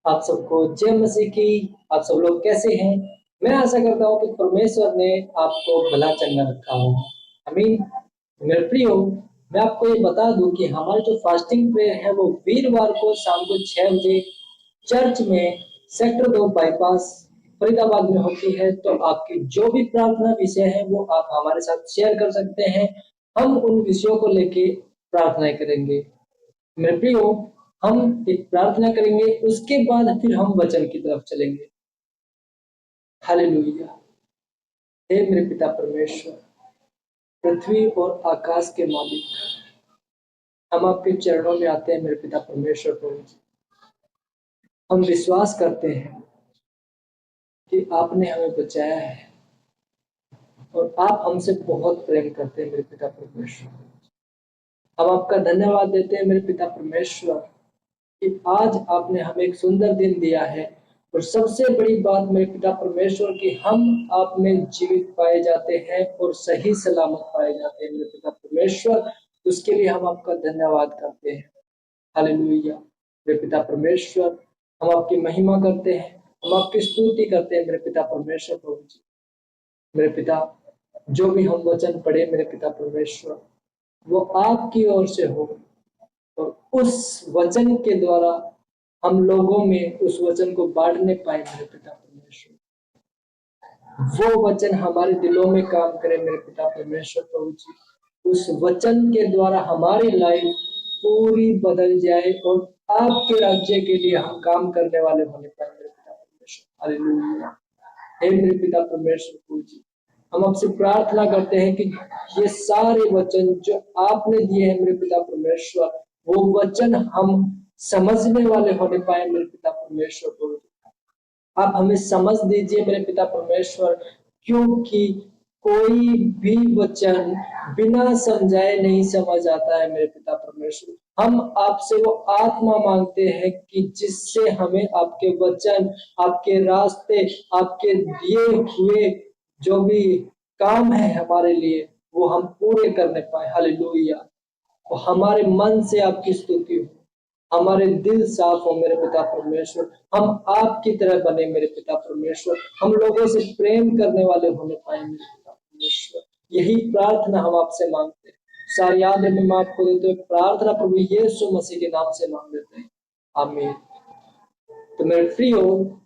आप सबको जय मसीह की। आप सब लोग कैसे हैं? मैं आशा करता हूँ कि परमेश्वर ने आपको भला चंगा रखा हो। आमीन। मेरे प्रियो, मैं आपको ये बता दूं कि हमारी जो फास्टिंग प्रेयर है वो वीरवार को शाम को 6 बजे चर्च में सेक्टर 2 बाईपास फरीदाबाद में होती है। तो आपकी जो भी प्रार्थना विषय है वो आप हमारे साथ शेयर कर सकते हैं। हम उन विषयों को लेके प्रार्थनाएं करेंगे। मेरे प्रियो, हम एक प्रार्थना करेंगे, उसके बाद फिर हम वचन की तरफ चलेंगे। हालेलुया। हे मेरे पिता परमेश्वर, पृथ्वी और आकाश के मालिक, हम आपके चरणों में आते हैं मेरे पिता परमेश्वर प्रभु जी। हम विश्वास करते हैं कि आपने हमें बचाया है और आप हमसे बहुत प्रेम करते हैं मेरे पिता परमेश्वर। हम आपका धन्यवाद देते हैं मेरे पिता परमेश्वर कि आज आपने हमें एक सुंदर दिन दिया है। और सबसे बड़ी बात मेरे पिता परमेश्वर कि हम आप में जीवित पाए जाते हैं और सही सलामत पाए जाते हैं मेरे पिता परमेश्वर। उसके लिए हम आपका धन्यवाद करते हैं। हालेलुया। मेरे पिता परमेश्वर, हम आपकी महिमा करते हैं, हम आपकी स्तुति करते हैं मेरे पिता परमेश्वर प्रभु जी। मेरे पिता, जो भी हम वचन पढ़े मेरे पिता परमेश्वर, वो आपकी ओर से हो और उस वचन के द्वारा हम लोगों में उस वचन को बांटने पाए मेरे पिता परमेश्वर। वो वचन हमारे दिलों में काम करे मेरे पिता परमेश्वर प्रभु जी। उस वचन के द्वारा हमारी लाइफ पूरी बदल जाए और आपके राज्य के लिए हम काम करने वाले होने पाए मेरे पिता परमेश्वर। हालेलुया। हे मेरे पिता परमेश्वर प्रभु जी, हम आपसे प्रार्थना करते हैं कि ये सारे वचन जो आपने दिए हैं मेरे पिता परमेश्वर, वो वचन हम समझने वाले होने पाए मेरे पिता परमेश्वर प्रभु। आप हमें समझ दीजिए मेरे पिता परमेश्वर, क्योंकि कोई भी वचन बिना समझाए नहीं समझ आता है मेरे पिता परमेश्वर। हम आपसे वो आत्मा मांगते हैं कि जिससे हमें आपके वचन, आपके रास्ते, आपके दिए हुए जो भी काम है हमारे लिए, वो हम पूरे करने पाए। हालेलुया। और हमारे मन से आपकी स्तुति हो, हमारे दिल साफ हो मेरे पिता परमेश्वर। हम आपकी तरह बने मेरे पिता परमेश्वर। हम लोगों से प्रेम करने वाले होने पाए मेरे पिता परमेश्वर। यही प्रार्थना हम आपसे मांगते हैं। सारी याद में मैं आपको देते हुए प्रार्थना प्रभु यीशु मसीह के नाम से मांग लेते हैं। आमीन। तो मेरे प्रियो,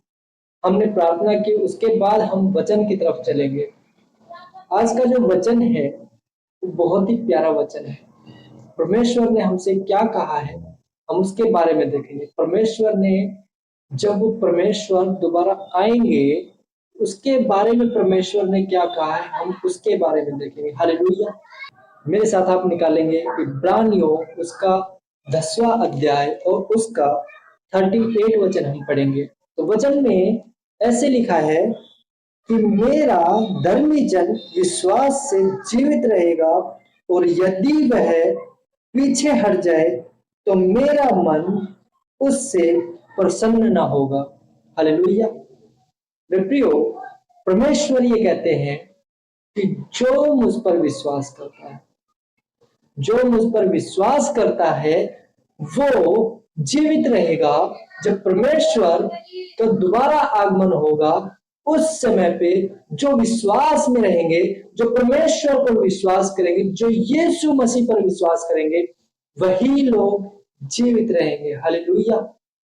हमने प्रार्थना की, उसके बाद हम वचन की तरफ चलेंगे। आज का जो वचन है वो बहुत ही प्यारा वचन है। परमेश्वर ने हमसे क्या कहा है हम उसके बारे में देखेंगे। परमेश्वर ने, जब परमेश्वर दोबारा आएंगे उसके बारे में परमेश्वर ने क्या कहा है हम उसके बारे में देखेंगे। हालेलुया। मेरे साथ आप निकालेंगे इब्रानियों उसका 10वां अध्याय और उसका 38 वचन हम पढ़ेंगे। तो वचन में ऐसे लिखा है कि मेरा धर्मी जन विश्वास से जीवित रहेगा और यदि वह पीछे हट जाए तो मेरा मन उससे प्रसन्न ना होगा। हालेलुया। मेरे प्रियो, परमेश्वर ये कहते हैं कि जो मुझ पर विश्वास करता है, जो मुझ पर विश्वास करता है वो जीवित रहेगा। जब परमेश्वर का दोबारा आगमन होगा उस समय पे जो विश्वास में रहेंगे, जो परमेश्वर पर विश्वास करेंगे, जो यीशु मसीह पर विश्वास करेंगे, वही लोग जीवित रहेंगे। हालेलुया।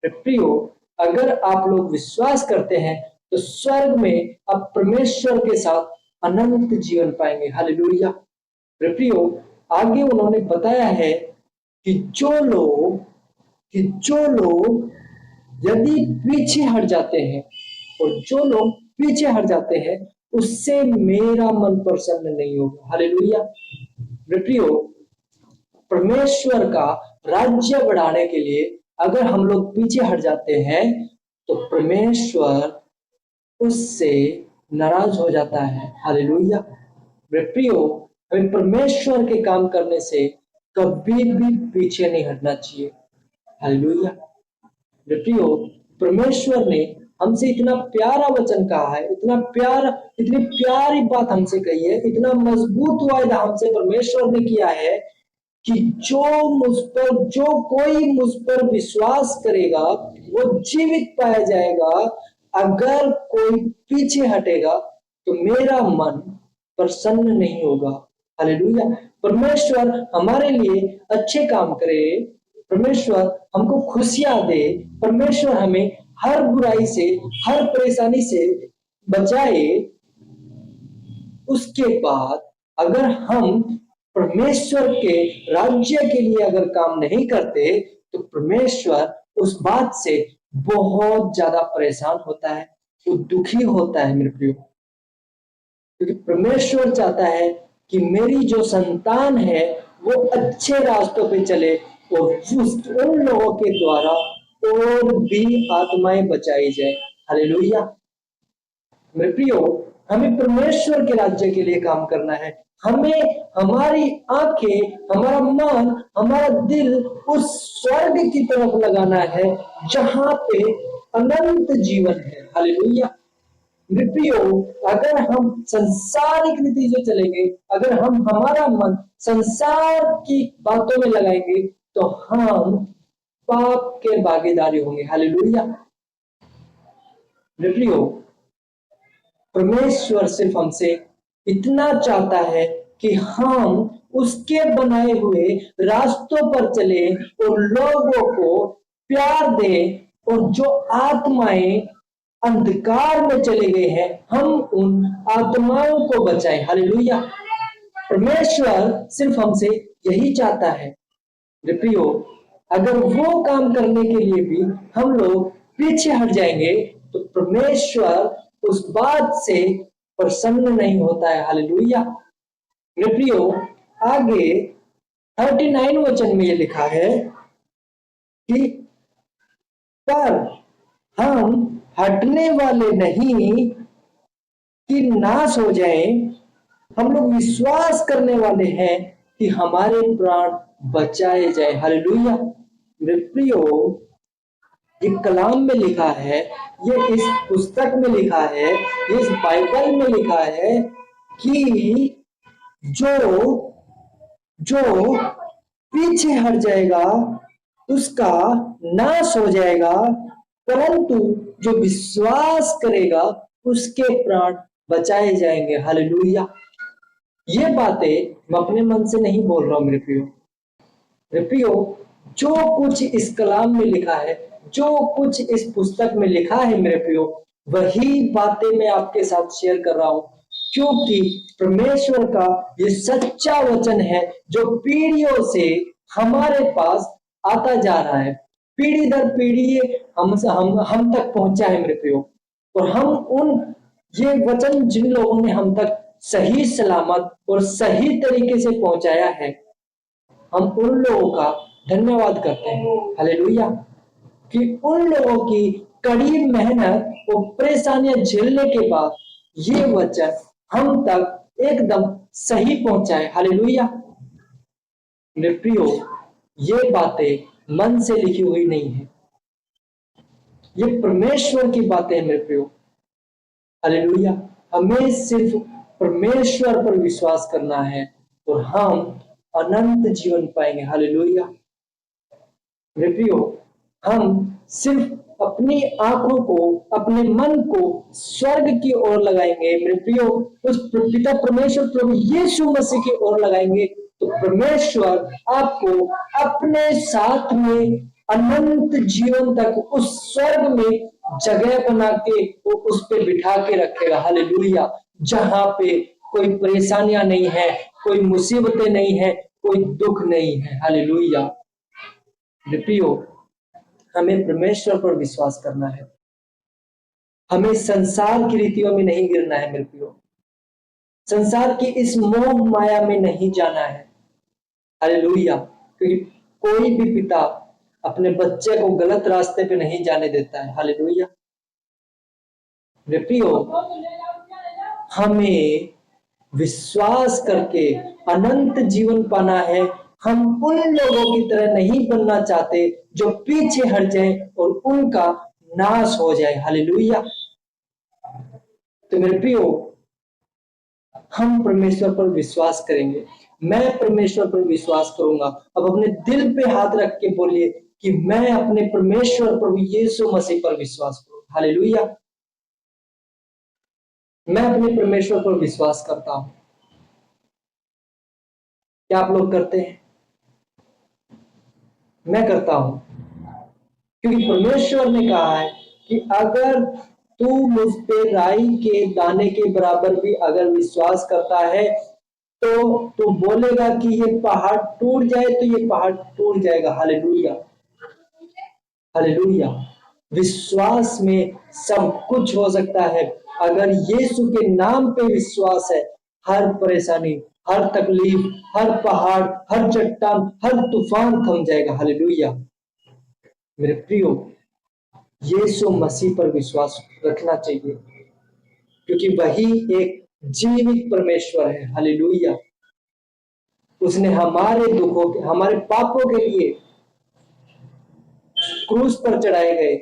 प्रियो, अगर आप लोग विश्वास करते हैं तो स्वर्ग में आप परमेश्वर के साथ अनंत जीवन पाएंगे। हालेलुया। प्रियो, आगे उन्होंने बताया है कि जो लोग यदि पीछे हट जाते हैं, और जो लोग पीछे हट जाते हैं उससे मेरा मन प्रसन्न नहीं होगा। हालेलुया। प्रियो, परमेश्वर का राज्य बढ़ाने के लिए अगर हम लोग पीछे हट जाते हैं तो परमेश्वर उससे नाराज हो जाता है। हालेलुया। प्रियो, हमें परमेश्वर के काम करने से कभी भी पीछे नहीं हटना चाहिए। हालेलुया। प्रियो, परमेश्वर ने हमसे इतना प्यारा वचन कहा है, इतनी प्यारी बात हमसे कही है, इतना मजबूत वायदा हमसे परमेश्वर ने किया है कि जो कोई मुझ पर विश्वास करेगा वो जीवित पाया जाएगा। अगर कोई पीछे हटेगा तो मेरा मन प्रसन्न नहीं होगा। हालेलुया। परमेश्वर हमारे लिए अच्छे काम करे, परमेश्वर हमको खुशियां दे, परमेश्वर हमें हर बुराई से, हर परेशानी से बचाए। उसके बाद अगर हम परमेश्वर के राज्य के लिए अगर काम नहीं करते तो परमेश्वर उस बात से बहुत ज्यादा परेशान होता है, वो दुखी होता है मेरे प्रियो। क्योंकि परमेश्वर चाहता है कि मेरी जो संतान है वो अच्छे रास्तों पे चले और उन लोगों के द्वारा और भी आत्माएं बचाई जाए। हालेलुया। मेरे प्रियो, हमें परमेश्वर के राज्य के लिए काम करना है। हमें हमारी आंखें, हमारा मन, हमारा दिल उस स्वर्ग की तरफ लगाना है जहां पे अनंत जीवन है। हालेलुया। मेरे प्रियो, अगर हम संसारिक रीति से चलेंगे, अगर हम हमारा मन संसार की बातों में लगाएंगे तो हम पाप के भागीदारी होंगे। हालेलुया। मेरे प्रियो, परमेश्वर सिर्फ हमसे इतना चाहता है कि हम उसके बनाए हुए रास्तों पर चले और लोगों को प्यार दें, और जो आत्माएं अंधकार में चले गए हैं हम उन आत्माओं को बचाएं। हालेलुया। परमेश्वर सिर्फ हमसे यही चाहता है। प्रियो, अगर वो काम करने के लिए भी हम लोग पीछे हट जाएंगे तो परमेश्वर उस बात से प्रसन्न नहीं होता है। हालेलुया। मेरे प्रियो, आगे 39 वचन में ये लिखा है कि पर हम हटने वाले नहीं कि नाश हो जाएं, हम लोग विश्वास करने वाले हैं कि हमारे प्राण बचाए जाए। हालेलुया। मेरे प्रियो, ये कलाम में लिखा है, ये इस पुस्तक में लिखा है, ये इस बाइबल में लिखा है कि जो जो पीछे हट जाएगा उसका नाश हो जाएगा, परंतु जो विश्वास करेगा उसके प्राण बचाए जाएंगे। हालेलुया। ये बातें मैं अपने मन से नहीं बोल रहा हूं मेरे प्रियो। मेरे प्रियो, जो कुछ इस कलाम में लिखा है, जो कुछ इस पुस्तक में लिखा है मेरे प्रियो, वही बातें मैं आपके साथ शेयर कर रहा हूं, क्योंकि परमेश्वर का ये सच्चा वचन है जो पीढ़ियों से हमारे पास आता जा रहा है। पीढ़ी दर पीढ़ी हम तक पहुंचा है मेरे प्रियो। और हम उन ये वचन जिन लोगों ने हम तक सही सलामत और सही तरीके से पहुंचाया है, हम उन लोगों का धन्यवाद करते हैं। हालेलुया। कि उन लोगों की कड़ी मेहनत और परेशानियां झेलने के बाद ये वचन हम तक एकदम सही पहुंचाए। हालेलुया। मेरे प्रियो, ये बातें मन से लिखी हुई नहीं है, ये परमेश्वर की बातें हैं मेरे प्रियो। हालेलुया। हमें सिर्फ परमेश्वर पर विश्वास करना है और हम अनंत जीवन पाएंगे। हालेलुया। मेरे प्रियो, हम सिर्फ अपनी आंखों को, अपने मन को स्वर्ग की ओर लगाएंगे मेरे प्रियो, उस पिता परमेश्वर प्रभु यीशु मसीह की ओर लगाएंगे तो परमेश्वर आपको अपने साथ में अनंत जीवन तक उस स्वर्ग में जगह बना के वो उस पे बिठा के रखेगा। हालेलुया। जहां पे कोई परेशानियां नहीं है, कोई मुसीबतें नहीं है, कोई दुख नहीं है। हालेलुया। प्रियो, हमें परमेश्वर पर विश्वास करना है, हमें संसार की रीतियों में नहीं गिरना है मेरे प्रियो, संसार की इस मोह माया में नहीं जाना है। हालेलुया। क्योंकि कोई भी पिता अपने बच्चे को गलत रास्ते पे नहीं जाने देता है। हालेलुया। मेरे प्रियो, हमें विश्वास करके अनंत जीवन पाना है। हम उन लोगों की तरह नहीं बनना चाहते जो पीछे हट जाए और उनका नाश हो जाए। हालेलुया। तो मेरे प्रियो, हम परमेश्वर पर विश्वास करेंगे, मैं परमेश्वर पर विश्वास करूंगा। अब अपने दिल पे हाथ रख के बोलिए, कि मैं अपने परमेश्वर प्रभु यीशु मसीह पर विश्वास करूं। हालेलुया। मैं अपने परमेश्वर पर विश्वास करता हूं। क्या आप लोग करते हैं? मैं करता हूं, क्योंकि परमेश्वर ने कहा है कि अगर तू मुझ पे राई के दाने के बराबर भी अगर विश्वास करता है तो तू बोलेगा कि ये पहाड़ टूट जाए तो ये पहाड़ टूट जाएगा। Hallelujah, hallelujah. विश्वास में सब कुछ हो सकता है। अगर यीशु के नाम पे विश्वास है, हर परेशानी, हर तकलीफ, हर पहाड़, हर चट्टान, हर तूफान थम जाएगा। हालेलुया। मेरे प्रियो, यीशु मसीह पर विश्वास रखना चाहिए, क्योंकि वही एक जीवित परमेश्वर है। हालेलुया। उसने हमारे दुखों के, हमारे पापों के लिए क्रूस पर चढ़ाए गए,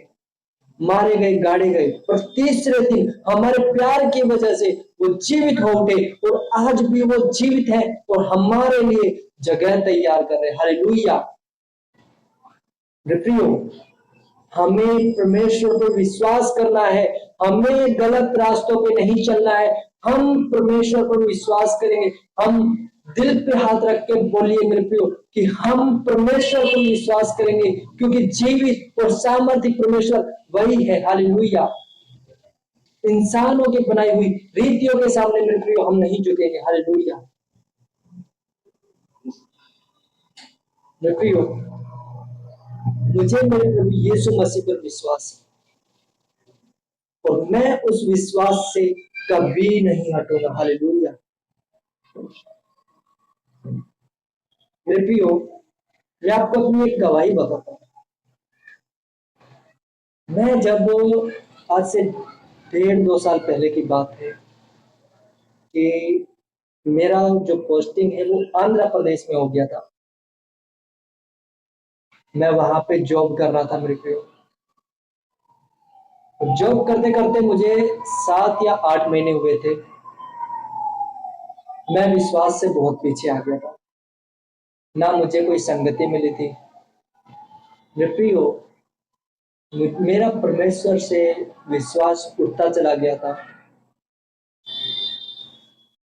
मारे गए, गाड़े गए, पर तीसरे दिन हमारे प्यार की वजह से वो जीवित हो उठे और आज भी वो जीवित है और हमारे लिए जगह तैयार कर रहे हैं। हालेलुया। प्रियो, हमें परमेश्वर पर विश्वास करना है, हमें गलत रास्तों पे नहीं चलना है। हम परमेश्वर पर विश्वास करेंगे। हम दिल पे हाथ रख के बोलिए मेरे प्रियो कि हम परमेश्वर पर विश्वास करेंगे, क्योंकि जीवित और सामर्थ्य परमेश्वर वही है। हालेलुया। इंसानों की बनाई हुई रीतियों के सामने मेरे प्रियो हम नहीं झुकेंगे। हालेलुया। मेरे प्रियो, मुझे मेरे प्रभु यीशु मसीह पर विश्वास है और मैं उस विश्वास से कभी नहीं हटूंगा। हालेलुया। मेरे प्रियो, मैं आपको अपनी एक गवाही बताता हूँ। मैं जब आज से 1.5-2 साल पहले की बात है कि मेरा जो पोस्टिंग है वो आंध्र प्रदेश में हो गया था। मैं वहां पे जॉब कर रहा था मेरे प्रियो। जॉब करते करते मुझे 7 या 8 महीने हुए थे। मैं विश्वास से बहुत पीछे आ गया था, ना मुझे कोई संगति मिली थी। मेरे प्रियो, मेरा परमेश्वर से विश्वास उठता चला गया था।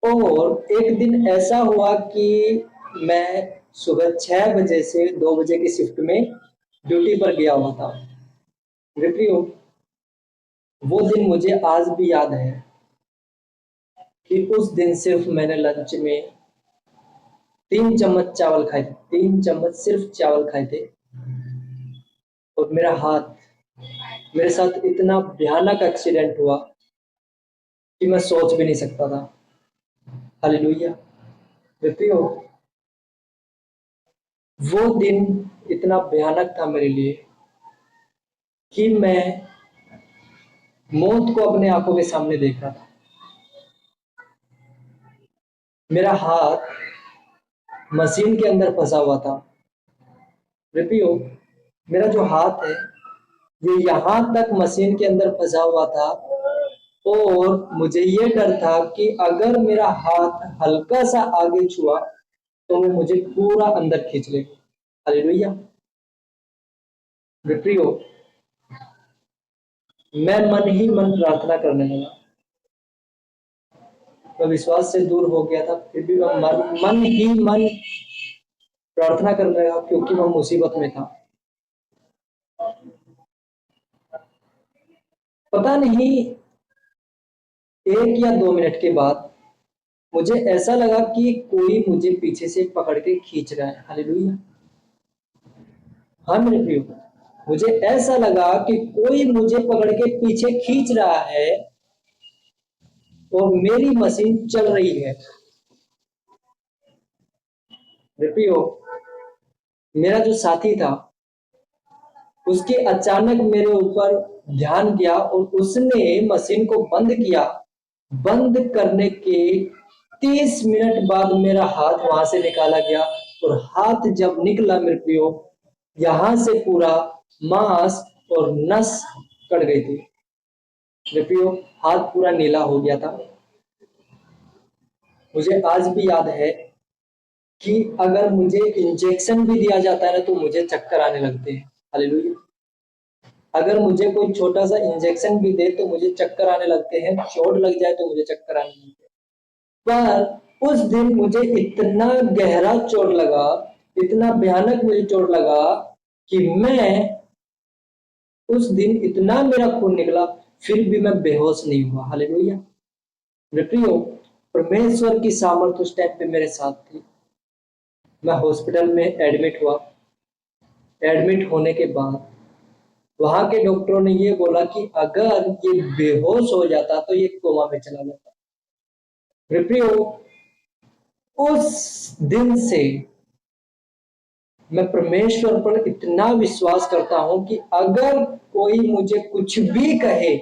और एक दिन ऐसा हुआ कि मैं सुबह 6 बजे से 2 बजे की शिफ्ट में ड्यूटी पर गया हुआ था। मेरे प्रियो, वो दिन मुझे आज भी याद है कि उस दिन सिर्फ मैंने लंच में 3 चम्मच चावल खाए थे। 3 चम्मच सिर्फ चावल खाए थे और मेरा हाथ, मेरे साथ इतना भयानक एक्सीडेंट हुआ कि मैं सोच भी नहीं सकता था। हालेलुया। प्रियो, वो दिन इतना भयानक था मेरे लिए कि मैं मौत को अपने आंखों के सामने देख रहा था। मेरा हाथ मशीन के अंदर फंसा हुआ था। प्रियो, मेरा जो हाथ है ये यहां तक मशीन के अंदर फंसा हुआ था और मुझे ये डर था कि अगर मेरा हाथ हल्का सा आगे छुआ तो वो मुझे पूरा अंदर खींच लेगा। हालेलुया। प्रियो, मैं मन ही मन प्रार्थना करने लगा। मैं विश्वास से दूर हो गया था, फिर भी मैं मन ही मन प्रार्थना करने लगा, क्योंकि मैं मुसीबत में था। पता नहीं 1 या 2 मिनट के बाद मुझे ऐसा लगा कि कोई मुझे पीछे से पकड़ के खींच रहा है। हालेलुया। हाँ मेरे प्रियो, मुझे ऐसा लगा कि कोई मुझे पकड़ के पीछे खींच रहा है और मेरी मशीन चल रही है। मेरे प्रियो, मेरा जो साथी था उसके अचानक मेरे ऊपर ध्यान गया और उसने मशीन को बंद किया। बंद करने के 30 मिनट बाद मेरा हाथ वहां से निकाला गया और हाथ जब निकला मेरे प्रियो, यहां से पूरा मांस और नस कट गई थी। मेरे प्रियो, हाथ पूरा नीला हो गया था। मुझे आज भी याद है कि अगर मुझे इंजेक्शन भी दिया जाता है ना तो मुझे चक्कर आने लगते हैं। हालेलुया। अगर मुझे कोई छोटा सा इंजेक्शन भी दे तो मुझे चक्कर आने लगते हैं, चोट लग जाए तो मुझे चक्कर आने लगते हैं। पर उस दिन मुझे इतना गहरा चोट लगा, इतना भयानक मुझे चोट लगा कि मैं उस दिन इतना मेरा खून निकला, फिर भी मैं बेहोश नहीं हुआ। हालेलुया। मेरे प्रियो, परमेश्वर की सामर्थ उस टाइम पे मेरे साथ थी। मैं हॉस्पिटल में एडमिट हुआ। एडमिट होने के बाद वहां के डॉक्टरों ने ये बोला कि अगर ये बेहोश हो जाता तो ये कोमा में चला जाता। मेरे प्रियो, उस दिन से मैं परमेश्वर पर इतना विश्वास करता हूं कि अगर कोई मुझे कुछ भी कहे,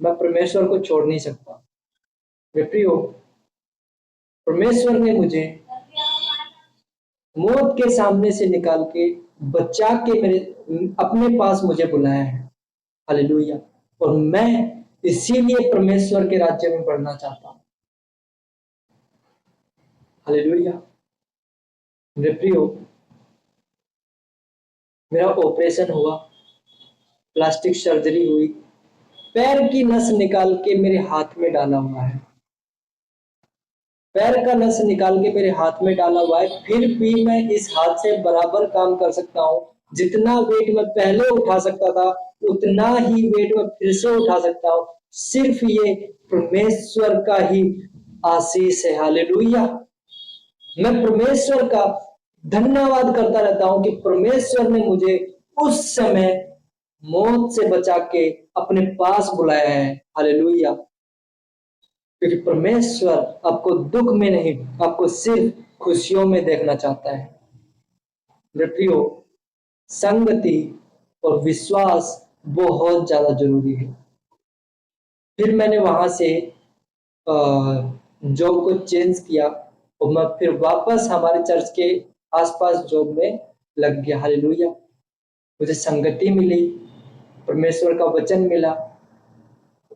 मैं परमेश्वर को छोड़ नहीं सकता। मेरे प्रियो, परमेश्वर ने मुझे मौत के सामने से निकाल के बचा के मेरे अपने पास मुझे बुलाया है। हालेलुया। और मैं इसीलिए परमेश्वर के राज्य में बढ़ना चाहता हूँ। हालेलुया। मेरे प्रियो, मेरा ऑपरेशन हुआ, प्लास्टिक सर्जरी हुई, पैर की नस निकाल के मेरे हाथ में डाला हुआ है। पैर का नस निकाल के मेरे हाथ में डाला हुआ है, फिर भी मैं इस हाथ से बराबर काम कर सकता हूँ। जितना वेट मैं पहले उठा सकता था उतना ही वेट मैं फिर से उठा सकता हूँ। सिर्फ ये परमेश्वर का ही आशीष है। हालेलुया। मैं परमेश्वर का धन्यवाद करता रहता हूँ कि परमेश्वर ने मुझे उस समय मौत से बचा के अपने पास बुलाया है। हालेलुया। क्योंकि परमेश्वर आपको दुख में नहीं, आपको सिर्फ खुशियों में देखना चाहता है। मेरे प्रियो, संगति और विश्वास बहुत ज्यादा जरूरी है। फिर मैंने वहां से जॉब को चेंज किया और मैं फिर वापस हमारे चर्च के आसपास जॉब में लग गया। हालेलुया। मुझे संगति मिली, परमेश्वर का वचन मिला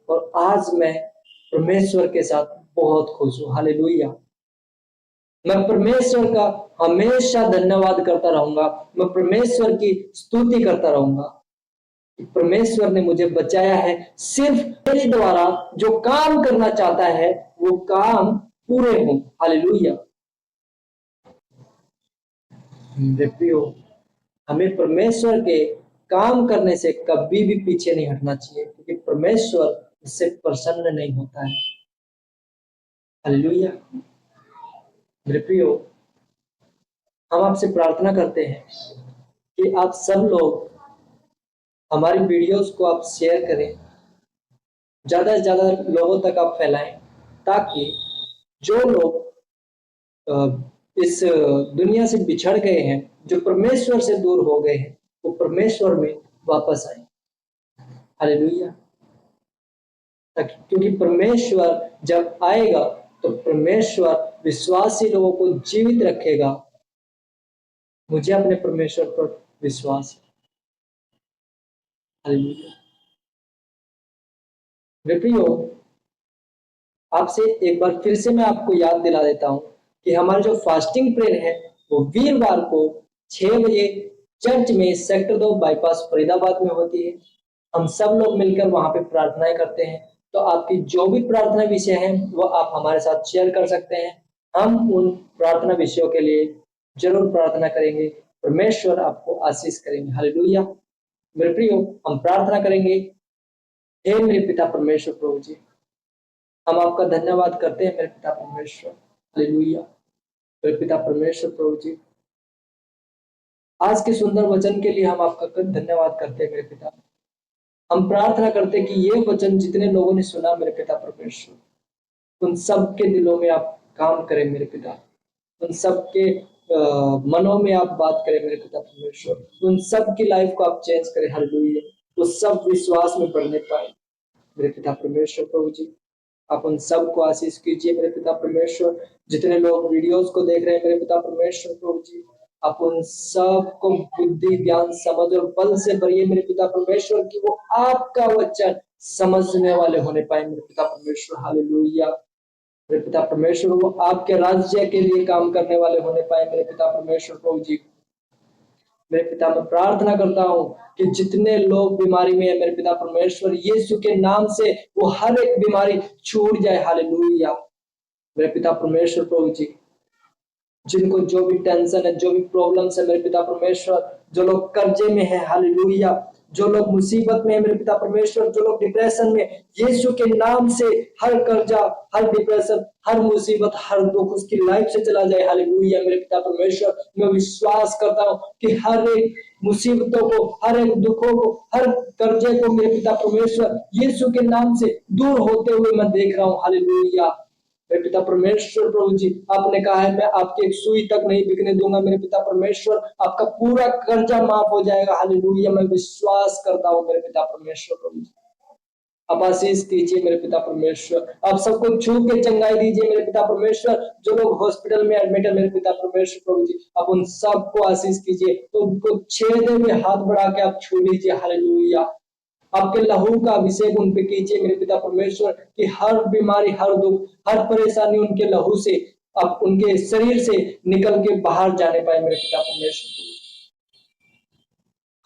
और आज मैं परमेश्वर के साथ बहुत खुश हूँ। हालेलुया। मैं परमेश्वर का हमेशा धन्यवाद करता रहूंगा। मैं परमेश्वर की स्तुति करता रहूंगा। परमेश्वर ने मुझे बचाया है। सिर्फ मेरे द्वारा जो काम करना चाहता है वो काम पूरे हों। हालेलुया। मेरे प्रियो, हमें परमेश्वर के काम करने से कभी भी पीछे नहीं हटना चाहिए, क्योंकि परमेश्वर उससे प्रसन्न नहीं होता है। हालेलुया। मेरे प्रियो, हम आपसे प्रार्थना करते हैं कि आप सब लोग हमारी वीडियोस को आप शेयर करें, ज्यादा से ज्यादा लोगों तक आप फैलाएं, ताकि जो लोग इस दुनिया से बिछड़ गए हैं, जो परमेश्वर से दूर हो गए हैं, वो परमेश्वर में वापस आए। हालेलुया। क्योंकि परमेश्वर जब आएगा तो परमेश्वर विश्वासी लोगों को जीवित रखेगा। मुझे अपने परमेश्वर पर विश्वास है। हालेलुया। मेरे प्रियो, आपसे एक बार फिर से मैं आपको याद दिला देता हूं कि हमारा जो फास्टिंग प्रेयर है वो वीरवार को 6 बजे चर्च में सेक्टर 2 बाईपास फरीदाबाद में होती है। हम सब लोग मिलकर वहां पे प्रार्थनाएं करते हैं। तो आपकी जो भी प्रार्थना विषय है वो आप हमारे साथ शेयर कर सकते हैं। हम उन प्रार्थना विषयों के लिए जरूर प्रार्थना करेंगे। परमेश्वर आपको आशीष करेंगे। हालेलुया। मेरे प्रियो, हम प्रार्थना करेंगे। हे मेरे पिता परमेश्वर प्रभु जी, हम आपका धन्यवाद करते हैं मेरे पिता परमेश्वर। हालेलुया। मेरे पिता परमेश्वर प्रभु जी, आज के सुंदर वचन के लिए हम आपका धन्यवाद करते हैं मेरे पिता। हम प्रार्थना करते हैं कि ये वचन जितने लोगों ने सुना मेरे पिता परमेश्वर, उन सब के दिलों में आप काम करें मेरे पिता। उन सब के मनों में आप बात करें मेरे पिता परमेश्वर। उन सब की लाइफ को आप चेंज करें। हालेलुया। वो सब विश्वास में बढ़ने पाए मेरे पिता परमेश्वर प्रभु जी। आप उन सब को आशीष कीजिए मेरे पिता परमेश्वर। जितने लोग वीडियोस को देख रहे हैं मेरे पिता परमेश्वर प्रभु जी, आप उन सब को बुद्धि ज्ञान समझ और बल से भरिए मेरे पिता परमेश्वर, कि वो आपका वचन समझने वाले होने पाए मेरे पिता परमेश्वर। हालेलुया। मेरे पिता परमेश्वर, वो आपके राज्य के लिए काम करने वाले होने पाए मेरे पिता परमेश्वर प्रभु जी। मेरे पिता मैं प्रार्थना करता हूँ कि जितने लोग बीमारी में है मेरे पिता परमेश्वर, यीशु के नाम से वो हर एक बीमारी छूट जाए। हालेलुया। मेरे पिता परमेश्वर प्रभु जी, जिनको जो भी टेंशन है, जो भी प्रॉब्लम्स है मेरे पिता परमेश्वर, जो लोग कर्जे में है, हालेलुया, जो लोग मुसीबत में है मेरे पिता परमेश्वर, जो लोग डिप्रेशन में, यीशु के नाम से हर कर्जा, हर डिप्रेशन, हर मुसीबत, हर दुख उसकी लाइफ से चला जाए। हालेलुया। मेरे पिता परमेश्वर, मैं विश्वास करता हूँ कि हर एक मुसीबतों को, हर एक दुखों को, हर कर्जे को मेरे पिता परमेश्वर यीशु के नाम से दूर होते हुए मैं देख रहा हूँ। हालेलुया। मेरे पिता परमेश्वर प्रभु जी, आपने कहा है मैं आपकी एक सुई तक नहीं बिकने दूंगा। मेरे पिता परमेश्वर, आपका पूरा कर्जा माफ हो जाएगा। हालेलुया। मैं विश्वास करता हूँ मेरे पिता परमेश्वर प्रभु जी। आप आशीष कीजिए मेरे पिता परमेश्वर, आप सबको छू के चंगाई दीजिए मेरे पिता परमेश्वर। जो लोग हॉस्पिटल में एडमिट है मेरे पिता परमेश्वर प्रभु जी, आप उन सबको आशीष कीजिए, तो उनको छेदे में हाथ बढ़ा के आप छू लीजिए। हालेलुया। आपके लहू का अभिषेक उन पे कीजिए मेरे पिता परमेश्वर, कि हर बीमारी, हर दुख, हर परेशानी उनके लहू से, अब उनके शरीर से निकल के बाहर जाने पाए मेरे पिता परमेश्वर।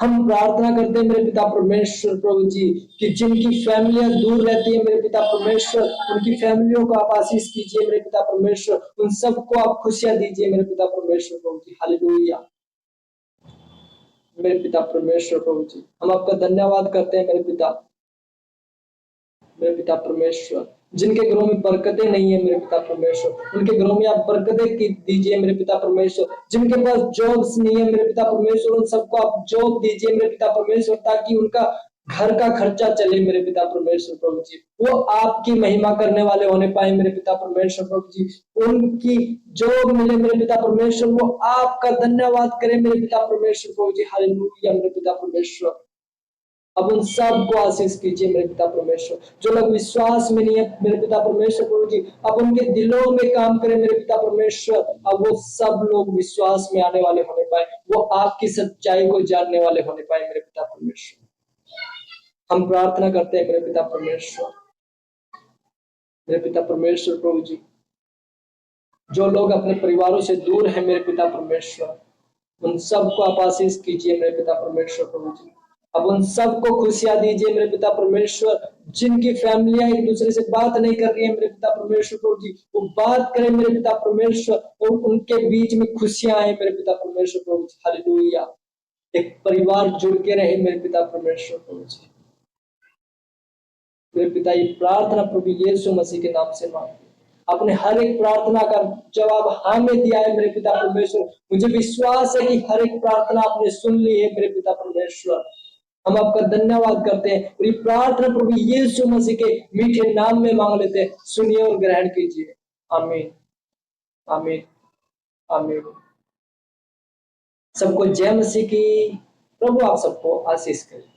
हम प्रार्थना करते हैं मेरे पिता परमेश्वर प्रभु जी, कि जिनकी फैमिलियां दूर रहती है मेरे पिता परमेश्वर, उनकी फैमिलियों को आप आशीष कीजिए मेरे पिता परमेश्वर, उन सबको आप खुशियां दीजिए मेरे पिता परमेश्वर प्रभु जी। हालेलुया। मेरे पिता परमेश्वर प्रभु जी, हम आपका धन्यवाद करते हैं मेरे पिता परमेश्वर। जिनके घरों में बरकतें नहीं है मेरे पिता परमेश्वर, उनके घरों में आप बरकतें दीजिए मेरे पिता परमेश्वर। जिनके पास जॉब्स नहीं है मेरे पिता परमेश्वर, उन सबको आप जॉब दीजिए मेरे पिता परमेश्वर, ताकि उनका घर का खर्चा चले मेरे पिता परमेश्वर प्रभु जी। वो आपकी महिमा करने वाले होने पाए मेरे पिता परमेश्वर प्रभु जी। उनकी जॉब मिले मेरे पिता परमेश्वर, वो आपका धन्यवाद करें मेरे पिता परमेश्वर प्रभु जी। हालेलुया। मेरे पिता परमेश्वर, अब उन सबको आशीष कीजिए मेरे पिता परमेश्वर। जो लोग विश्वास में नहीं है मेरे पिता परमेश्वर प्रभु जी, अब उनके दिलों में काम करें मेरे पिता परमेश्वर। अब वो सब लोग विश्वास में आने वाले होने पाए, वो आपकी सच्चाई को जानने वाले होने पाए मेरे पिता परमेश्वर। हम प्रार्थना करते हैं मेरे पिता परमेश्वर, मेरे पिता परमेश्वर प्रभु जी, जो लोग अपने परिवारों से दूर हैं मेरे पिता परमेश्वर, उन सबको आप आशीष कीजिए मेरे पिता परमेश्वर प्रभु जी। अब उन सबको खुशियां दीजिए मेरे पिता परमेश्वर। जिनकी फैमिलियां एक दूसरे से बात नहीं कर रही है मेरे पिता परमेश्वर प्रभु जी, वो बात करें मेरे पिता परमेश्वर, और उनके बीच में खुशियां आए मेरे पिता परमेश्वर प्रभु जी। हालेलुया। एक परिवार जुड़ के रहे मेरे पिता परमेश्वर प्रभु जी। मेरे पिता, ये प्रार्थना प्रभु यीशु मसीह के नाम से मांगते, आपने हर एक प्रार्थना का जवाब हाँ में दिया है मेरे पिता परमेश्वर। मुझे विश्वास है कि हर एक प्रार्थना आपने सुन ली है मेरे पिता परमेश्वर। हम आपका धन्यवाद करते हैं, और ये प्रार्थना प्रभु यीशु मसीह के मीठे नाम में मांग लेते हैं। सुनिए और ग्रहण कीजिए। आमीन, आमीन, आमीन। सबको जय मसीह की। प्रभु आप सबको आशीष करे।